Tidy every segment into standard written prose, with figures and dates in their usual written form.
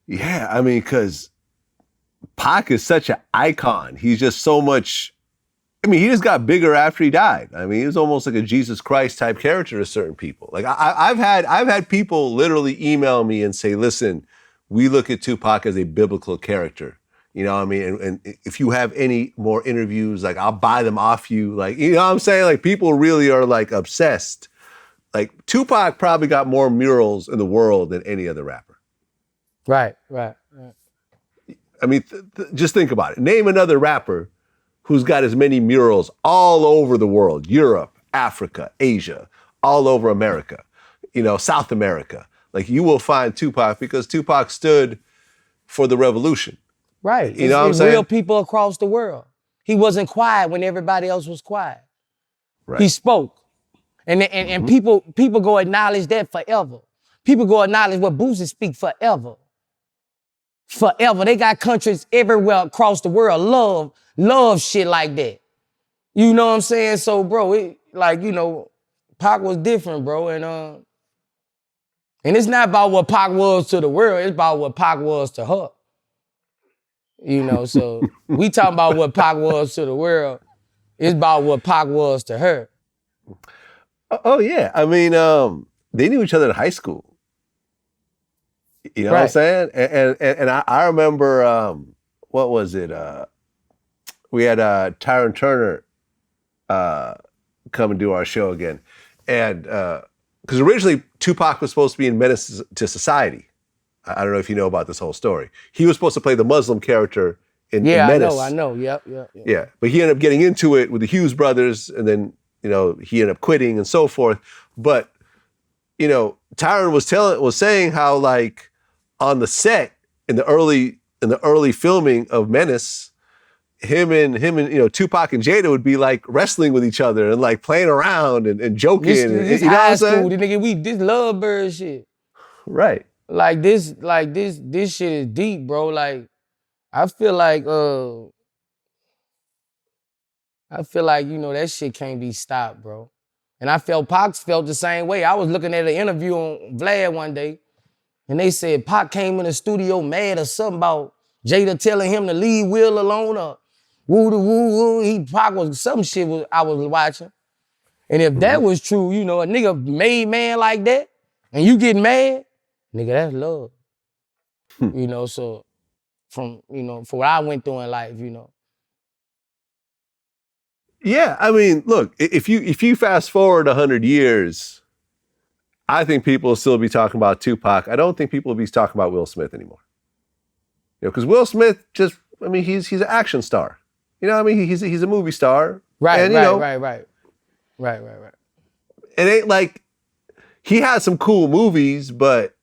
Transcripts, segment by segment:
Yeah, I mean, because Pac is such an icon. He's just so much. I mean, he just got bigger after he died. I mean, he was almost like a Jesus Christ type character to certain people. Like I've had people literally email me and say, "Listen, we look at Tupac as a biblical character." You know what I mean? And if you have any more interviews, like I'll buy them off you. Like, you know what I'm saying? Like people really are like obsessed. Like Tupac probably got more murals in the world than any other rapper. Right. I mean, just think about it. Name another rapper who's got as many murals all over the world, Europe, Africa, Asia, all over America, you know, South America. Like you will find Tupac because Tupac stood for the revolution. Right. You know what I'm saying? Real people across the world. He wasn't quiet when everybody else was quiet. Right. He spoke. And people go acknowledge that forever. People go acknowledge what Boosie speak forever. Forever. They got countries everywhere across the world love shit like that. You know what I'm saying? So, bro, Pac was different, bro. And it's not about what Pac was to the world. It's about what Pac was to her. You know, so we talking about what Pac was to the world. It's about what Pac was to her. Oh yeah. I mean, they knew each other in high school. You know what I'm saying? And I remember, what was it? We had Tyron Turner come and do our show again. And because originally Tupac was supposed to be in Menace to Society. I don't know if you know about this whole story. He was supposed to play the Muslim character in Menace. I know. Yep. Yeah, but he ended up getting into it with the Hughes brothers, and then, you know, he ended up quitting and so forth. But, you know, Tyron was saying how, like, on the set in the early filming of Menace, him and you know, Tupac and Jada would be like wrestling with each other and like playing around and joking. This you know high what I'm saying? school, this lovebird shit. Right. Like this shit is deep, bro. Like I feel like you know that shit can't be stopped, bro. And I felt Pac felt the same way. I was looking at an interview on Vlad one day, and they said Pac came in the studio mad or something about Jada telling him to leave Will alone or woo. Pac was some shit I was watching. And if that was true, you know, a nigga made man like that, and you get mad, nigga, that's love. You know, so for what I went through in life, you know. Yeah, I mean, look, if you fast forward 100 years, I think people will still be talking about Tupac. I don't think people will be talking about Will Smith anymore. You know, because Will Smith he's an action star. You know what I mean? He's a movie star. Right. It ain't like he had some cool movies, but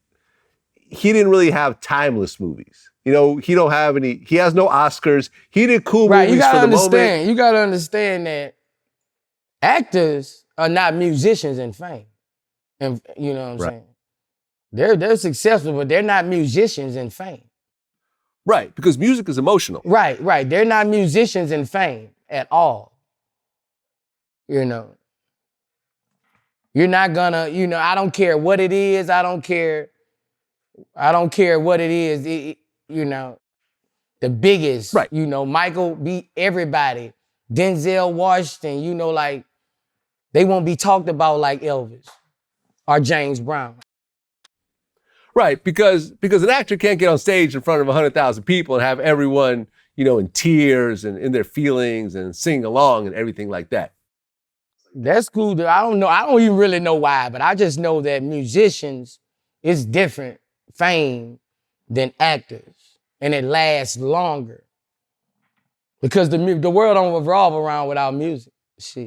he didn't really have timeless movies. You know, he has no Oscars. He did cool movies for the moment. You gotta understand that actors are not musicians in fame. And you know what I'm saying? They're successful, but they're not musicians in fame. Right, because music is emotional. Right. They're not musicians in fame at all. You know. You're not gonna, you know, I don't care what it is. I don't care what it is. You know, the biggest, you know, Michael beat everybody. Denzel Washington, you know, like, they won't be talked about like Elvis or James Brown. Right, because an actor can't get on stage in front of 100,000 people and have everyone, you know, in tears and in their feelings and sing along and everything like that. That's cool. I don't know. I don't even really know why, but I just know that musicians is different fame than actors, and it lasts longer because the world don't revolve around without music. Shit.